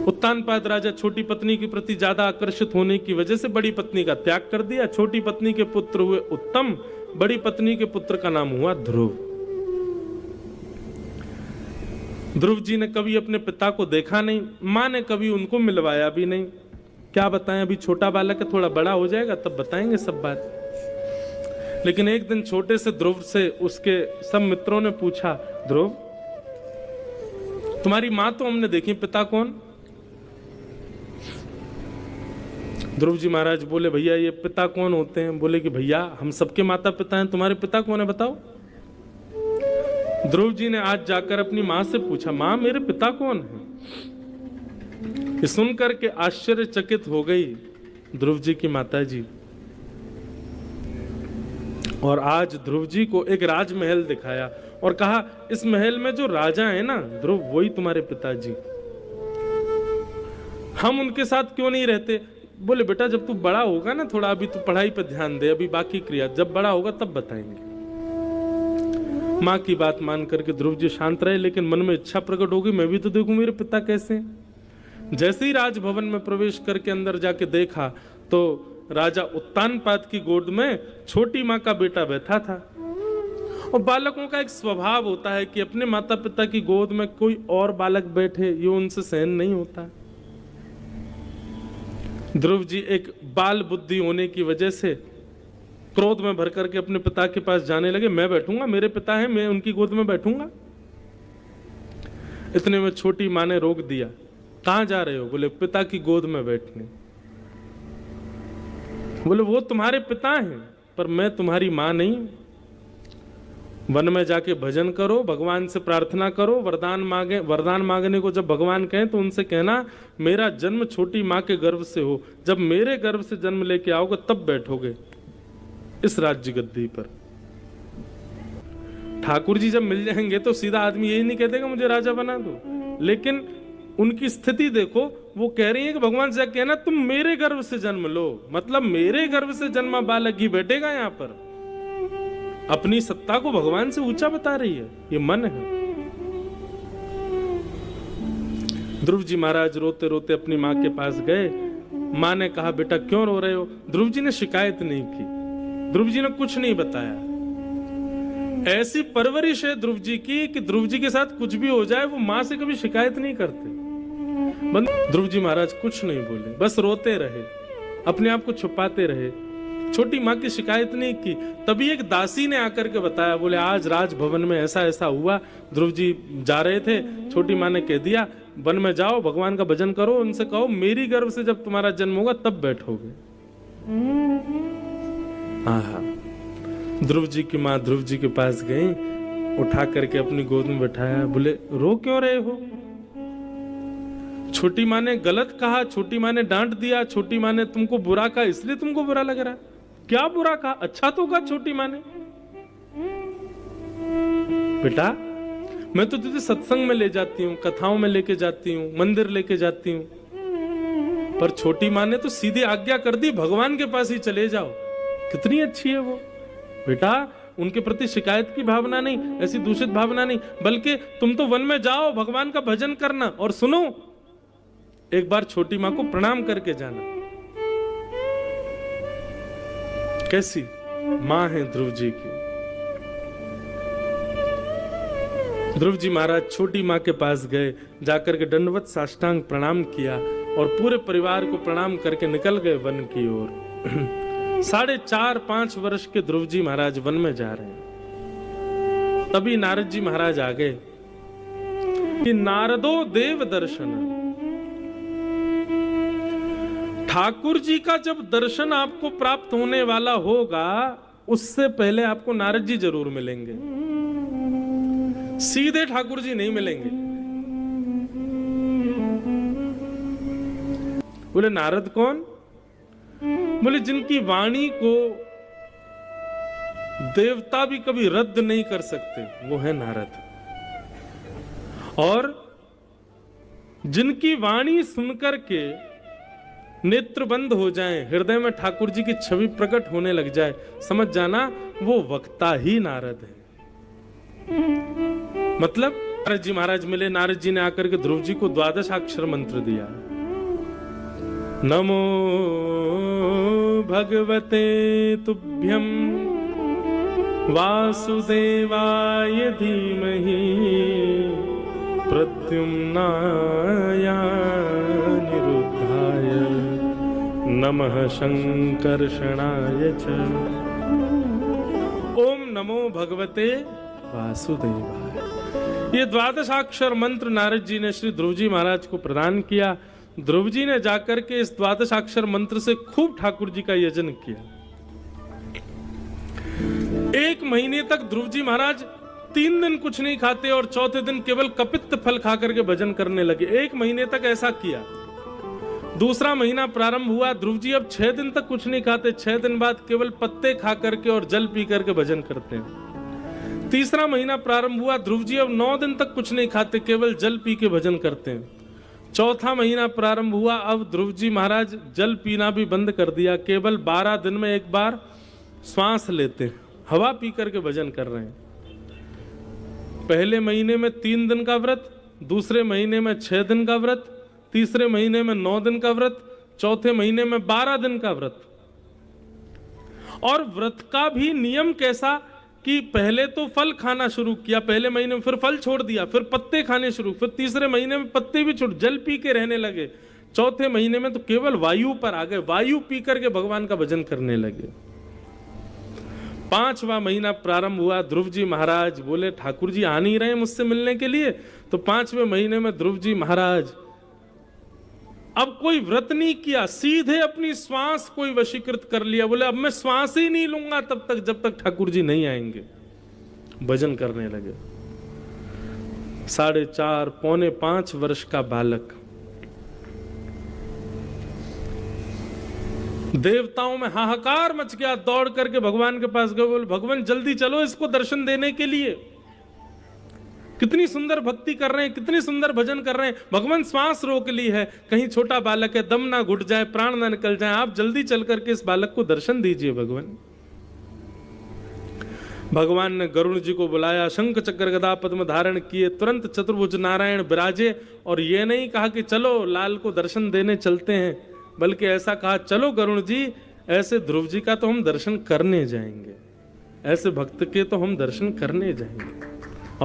उत्तानपाद राजा छोटी पत्नी के प्रति ज्यादा आकर्षित होने की वजह से बड़ी पत्नी का त्याग कर दिया। छोटी पत्नी के पुत्र हुए उत्तम, बड़ी पत्नी के पुत्र का नाम हुआ ध्रुव। ध्रुव जी ने कभी अपने पिता को देखा नहीं, मां ने कभी उनको मिलवाया भी नहीं। क्या बताएं, अभी छोटा बालक है, थोड़ा बड़ा हो जाएगा तब बताएंगे सब बात। लेकिन एक दिन छोटे से ध्रुव से उसके सब मित्रों ने पूछा, ध्रुव तुम्हारी मां तो हमने देखी, पिता कौन? ध्रुव जी महाराज बोले, भैया ये पिता कौन होते हैं? बोले कि भैया हम सबके माता पिता हैं, तुम्हारे पिता कौन है बताओ। ध्रुव जी ने आज जाकर अपनी मां से पूछा, मां मेरे पिता कौन है? ये सुनकर के आश्चर्यचकित हो गई ध्रुव जी की माता जी। और आज ध्रुव जी को एक राजमहल दिखाया और कहा, इस महल में जो राजा है ना ध्रुव, वही तुम्हारे पिताजी। हम उनके साथ क्यों नहीं रहते? बोले बेटा जब तू बड़ा होगा ना, थोड़ा अभी तू पढ़ाई पर ध्यान दे, अभी बाकी क्रिया, जब बड़ा होगा तब बताएंगे। मां की बात मान करके ध्रुव जी शांत रहे, लेकिन मन में इच्छा प्रकट होगी, मैं भी तो देखूं मेरे पिता कैसे हैं। जैसे ही राजभवन में प्रवेश करके अंदर जाके देखा तो राजा उत्तानपाद की गोद में छोटी मां का बेटा बैठा था। और बालकों का एक स्वभाव होता है कि अपने माता पिता की गोद में कोई और बालक बैठे, ये उनसे सहन नहीं होता। ध्रुव जी एक बाल बुद्धि होने की वजह से क्रोध में भर करके अपने पिता के पास जाने लगे, मैं बैठूंगा, मेरे पिता हैं, मैं उनकी गोद में बैठूंगा। इतने में छोटी मां ने रोक दिया, कहां जा रहे हो? बोले पिता की गोद में बैठने। बोले वो तुम्हारे पिता हैं पर मैं तुम्हारी मां नहीं। वन में जाके भजन करो, भगवान से प्रार्थना करो, वरदान मांगे। वरदान मांगने को जब भगवान कहें तो उनसे कहना मेरा जन्म छोटी मां के गर्भ से हो, जब मेरे गर्भ से जन्म लेके आओगे तब बैठोगे इस राज्य गद्दी पर। ठाकुर जी जब मिल जाएंगे तो सीधा आदमी यही नहीं कह देगा मुझे राजा बना दो, लेकिन उनकी स्थिति देखो, वो कह रही है कि भगवान से कहना तुम मेरे गर्भ से जन्म लो, मतलब मेरे गर्भ से जन्मा बालक ही बैठेगा यहाँ पर। अपनी सत्ता को भगवान से ऊंचा बता रही है, ये मन है। ध्रुव जी महाराज रोते रोते अपनी मां के पास गए। मां ने कहा बेटा क्यों रो रहे हो? ध्रुव जी ने शिकायत नहीं की, ध्रुव जी ने कुछ नहीं बताया। ऐसी परवरिश है ध्रुव जी की कि ध्रुव जी के साथ कुछ भी हो जाए वो मां से कभी शिकायत नहीं करते। ध्रुव जी महाराज कुछ नहीं बोले, बस रोते रहे, अपने आप को छुपाते रहे, छोटी मां की शिकायत नहीं की। तभी एक दासी ने आकर के बताया, बोले आज राजभवन में ऐसा ऐसा हुआ, ध्रुव जी जा रहे थे, छोटी मां ने कह दिया वन में जाओ, भगवान का भजन करो, उनसे कहो मेरी गर्भ से जब तुम्हारा जन्म होगा तब बैठोगे। आहा, ध्रुव जी की मां ध्रुव जी के पास गई, उठा करके अपनी गोद में बैठाया। बोले रो क्यों रहे हो? छोटी मां ने गलत कहा, छोटी मां ने डांट दिया, छोटी मां ने तुमको बुरा कहा, इसलिए तुमको बुरा लग रहा है? क्या बुरा कहा? अच्छा तो कहा छोटी मां ने। बेटा मैं तो तुझे सत्संग में ले जाती हूँ, कथाओं में लेके जाती हूँ, मंदिर लेके जाती हूँ, पर छोटी मां ने तो सीधी आज्ञा कर दी भगवान के पास ही चले जाओ। कितनी अच्छी है वो। बेटा उनके प्रति शिकायत की भावना नहीं, ऐसी दूषित भावना नहीं, बल्कि तुम तो वन में जाओ, भगवान का भजन करना, और सुनो एक बार छोटी मां को प्रणाम करके जाना। कैसी मां है ध्रुव जी की। ध्रुव जी महाराज छोटी मां के पास गए, जाकर के दंडवत साष्टांग प्रणाम किया और पूरे परिवार को प्रणाम करके निकल गए वन की ओर। 4.5-5 वर्ष के ध्रुव जी महाराज वन में जा रहे हैं। तभी नारद जी महाराज आ गए कि नारदो देव दर्शन। ठाकुर जी का जब दर्शन आपको प्राप्त होने वाला होगा, उससे पहले आपको नारद जी जरूर मिलेंगे, सीधे ठाकुर जी नहीं मिलेंगे। बोले नारद कौन? बोले जिनकी वाणी को देवता भी कभी रद्द नहीं कर सकते, वो है नारद। और जिनकी वाणी सुनकर के नेत्र बंद हो जाएं, हृदय में ठाकुर जी की छवि प्रकट होने लग जाए, समझ जाना वो वक्ता ही नारद है। मतलब नारद जी महाराज मिले, नारद जी ने आकर के ध्रुव जी को 12 अक्षर मंत्र दिया। नमो भगवते तुभ्यं वासुदेवाय धीमहि प्रद्युम्नाय निरुद्धाय नमः शंकर्षणाय च। ओम नमो भगवते वासुदेवाय। ये 12 मंत्र नारद जी ने श्री ध्रुव जी महाराज को प्रदान किया। ध्रुव जी ने जाकर के इस 12 मंत्र से खूब ठाकुर जी का यजन किया। 1 महीने तक ध्रुव जी महाराज 3 दिन कुछ नहीं खाते और चौथे दिन केवल कपित्त फल खा करके भजन करने लगे। 1 महीने तक ऐसा किया। दूसरा महीना प्रारंभ हुआ, ध्रुव जी अब 6 दिन तक कुछ नहीं खाते, 6 दिन बाद केवल पत्ते खा करके और जल पी करके भजन करते हैं। तीसरा महीना प्रारंभ हुआ, ध्रुव जी अब 9 दिन तक कुछ नहीं खाते, केवल जल पी के भजन करते हैं। चौथा महीना प्रारंभ हुआ, अब ध्रुव जी महाराज जल पीना भी बंद कर दिया, केवल 12 दिन में एक बार श्वास लेते हैं, हवा पी करके भजन कर रहे हैं। पहले महीने में 3 दिन का व्रत, दूसरे महीने में 6 दिन का व्रत, तीसरे महीने में 9 दिन का व्रत, चौथे महीने में 12 दिन का व्रत। और व्रत का भी नियम कैसा कि पहले तो फल खाना शुरू किया, पहले महीने में, फिर फल छोड़ दिया, फिर पत्ते खाने शुरू, फिर तीसरे महीने में पत्ते भी छोड़, जल पी के रहने लगे। चौथे महीने में तो केवल वायु पर आ गए, वायु पी करके भगवान का भजन करने लगे। 5वां महीना प्रारंभ हुआ, ध्रुव जी महाराज बोले ठाकुर जी आ नहीं रहे मुझसे मिलने के लिए। तो 5वें महीने में ध्रुव जी महाराज अब कोई व्रत नहीं किया, सीधे अपनी श्वास कोई वशीकृत कर लिया। बोले अब मैं श्वास ही नहीं लूंगा तब तक जब तक ठाकुर जी नहीं आएंगे। भजन करने लगे। 4.5 पौने 5 वर्ष का बालक, देवताओं में हाहाकार मच गया, दौड़ करके भगवान के पास गए। बोले भगवान जल्दी चलो इसको दर्शन देने के लिए, कितनी सुंदर भक्ति कर रहे हैं, कितनी सुंदर भजन कर रहे हैं। भगवान श्वास रोक ली है, कहीं छोटा बालक है, दम ना घुट जाए, प्राण ना निकल जाए, आप जल्दी चल करके इस बालक को दर्शन दीजिए भगवान। भगवान ने गरुड़ जी को बुलाया, शंख चक्र गदा पद्म धारण किए, तुरंत चतुर्भुज नारायण विराजे। और ये नहीं कहा कि चलो लाल को दर्शन देने चलते हैं, बल्कि ऐसा कहा चलो गरुड़ जी, ऐसे ध्रुव जी का तो हम दर्शन करने जाएंगे, ऐसे भक्त के तो हम दर्शन करने जाएंगे।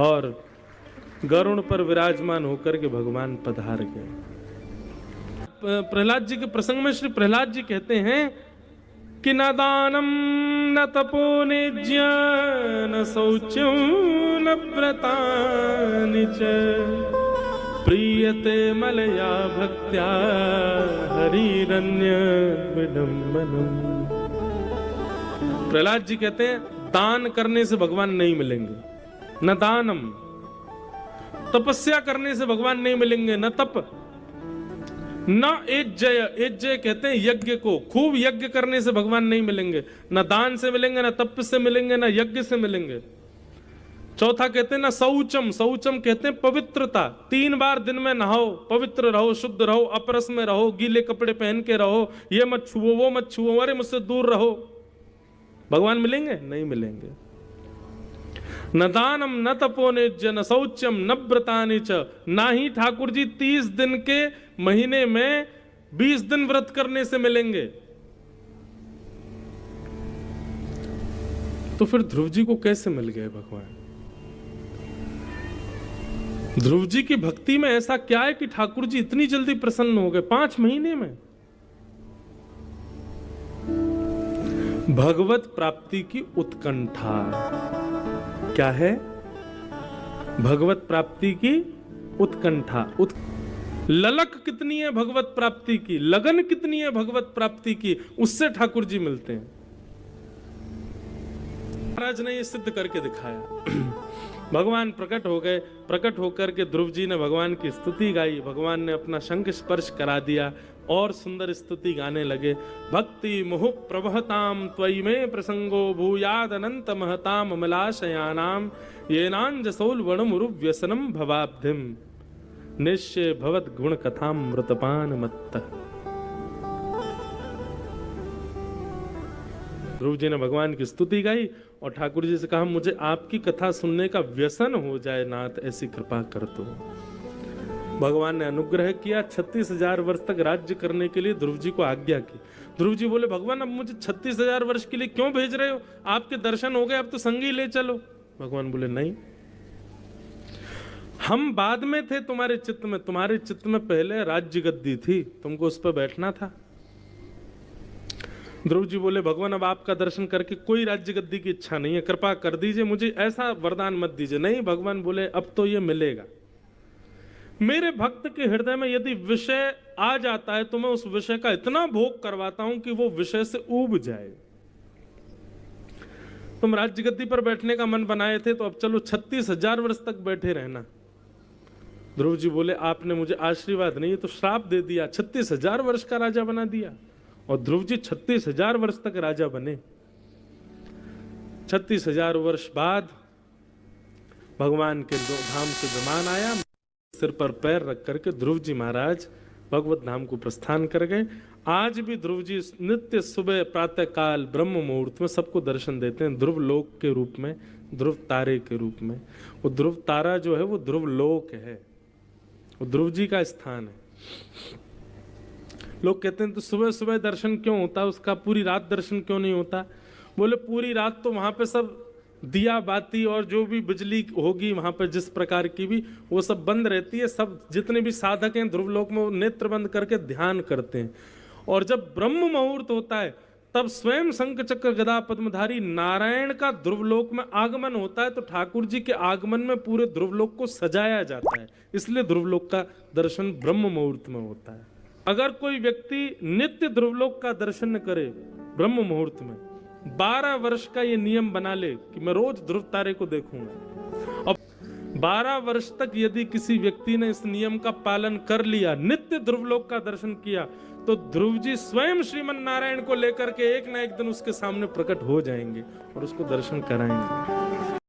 और गरुड़ पर विराजमान होकर के भगवान पधार गए। प्रहलाद जी के प्रसंग में श्री प्रहलाद जी कहते हैं कि न दानम न तपो निज्य न शौच्यं न व्रतानि च प्रीयते मलया भक्त्या हरिरन्य विडम्बनम्। प्रहलाद जी कहते हैं दान करने से भगवान नहीं मिलेंगे, न दानम, तपस्या करने से भगवान नहीं मिलेंगे, न तप, न एज्जय, एज्जय कहते हैं यज्ञ को, खूब यज्ञ करने से भगवान नहीं मिलेंगे, न दान से मिलेंगे, न तप से मिलेंगे, न यज्ञ से मिलेंगे। चौथा कहते हैं न शौचम, शौचम कहते हैं पवित्रता, 3 बार दिन में नहाओ, पवित्र रहो, शुद्ध रहो, अपरस में रहो, गीले कपड़े पहन के रहो, ये मत छुओ वो मत छुओ, अरे मुझसे दूर रहो। भगवान मिलेंगे? नहीं मिलेंगे। न दानम न तपोनिज्य न शौच्यम न व्रतानि च, ना ही ठाकुर जी 30 दिन के महीने में 20 दिन व्रत करने से मिलेंगे। तो फिर ध्रुव जी को कैसे मिल गए भगवान? ध्रुव जी की भक्ति में ऐसा क्या है कि ठाकुर जी इतनी जल्दी प्रसन्न हो गए 5 महीने में? भगवत प्राप्ति की उत्कंठा। क्या है? भगवत प्राप्ति की उत्कंठा। ललक कितनी है भगवत प्राप्ति की, लगन कितनी है भगवत प्राप्ति की, उससे ठाकुर जी मिलते हैं। महाराज ने ये सिद्ध करके दिखाया। भगवान प्रकट हो गए, प्रकट होकर के ध्रुव जी ने भगवान की स्तुति गाई, भगवान ने अपना शंख स्पर्श करा दिया और सुंदर स्तुति गाने लगे। भक्ति मुहु प्रवहताम त्वयि में प्रसंगो भूयाद अनंत महताम अमलाशयानाम येनांजसौल वणमुरु व्यसनम भवाब्धिम निश्चय भवत गुण कथाम मृतपान मत्त। ध्रुव जी ने भगवान की स्तुति गाई और ठाकुर जी से कहा मुझे आपकी कथा सुनने का व्यसन हो जाए नाथ, ऐसी कृपा कर दो। भगवान ने अनुग्रह किया, 36,000 वर्ष तक राज्य करने के लिए ध्रुव जी को आज्ञा की। ध्रुव जी बोले भगवान अब मुझे 36,000 वर्ष के लिए क्यों भेज रहे हो, आपके दर्शन हो गए, अब तो संगी ले चलो। भगवान बोले नहीं, हम बाद में थे तुम्हारे चित्त में, तुम्हारे चित्त में पहले राज्य गद्दी थी, तुमको उस पर बैठना था। ध्रुव जी बोले भगवान अब आपका दर्शन करके कोई राज्य गद्दी की इच्छा नहीं है, कृपा कर दीजिए, मुझे ऐसा वरदान मत दीजिए। नहीं, भगवान बोले अब तो ये मिलेगा। मेरे भक्त के हृदय में यदि विषय आ जाता है तो मैं उस विषय का इतना भोग करवाता हूं कि वो विषय से ऊब जाए। तुम राज्य गद्दी पर बैठने का मन बनाए थे तो अब चलो 36,000 वर्ष तक बैठे रहना। ध्रुव जी बोले आपने मुझे आशीर्वाद नहीं तो श्राप दे दिया, 36,000 वर्ष का राजा बना दिया। और ध्रुव जी 36,000 वर्ष तक राजा बने। 36,000 वर्ष बाद भगवान के धाम से विमान आया, सिर पर पैर रख करके ध्रुव जी महाराज भगवत धाम को प्रस्थान कर गए। आज भी ध्रुव जी नित्य सुबह प्रातः काल ब्रह्म मुहूर्त में सबको दर्शन देते हैं, ध्रुव लोक के रूप में, ध्रुव तारे के रूप में। वो ध्रुव तारा जो है वो ध्रुव लोक है, वो ध्रुव जी का स्थान है। लोग कहते हैं तो सुबह सुबह दर्शन क्यों होता है, उसका पूरी रात दर्शन क्यों नहीं होता? बोले पूरी रात तो वहां पे सब दिया बाती और जो भी बिजली होगी वहां पर जिस प्रकार की भी, वो सब बंद रहती है। सब जितने भी साधक हैं ध्रुवलोक में वो नेत्र बंद करके ध्यान करते हैं। और जब ब्रह्म मुहूर्त होता है तब स्वयं शंख चक्र गदा पद्मधारी नारायण का ध्रुवलोक में आगमन होता है। तो ठाकुर जी के आगमन में पूरे ध्रुवलोक को सजाया जाता है, इसलिए ध्रुवलोक का दर्शन ब्रह्म मुहूर्त में होता है। अगर कोई व्यक्ति नित्य ध्रुवलोक का दर्शन करे ब्रह्म मुहूर्त में, 12 वर्ष का ये नियम बना ले कि मैं रोज ध्रुव तारे को देखूंगा, और 12 वर्ष तक यदि किसी व्यक्ति ने इस नियम का पालन कर लिया, नित्य ध्रुवलोक का दर्शन किया, तो ध्रुव जी स्वयं श्रीमन नारायण को लेकर के एक न एक दिन उसके सामने प्रकट हो जाएंगे और उसको दर्शन कराएंगे।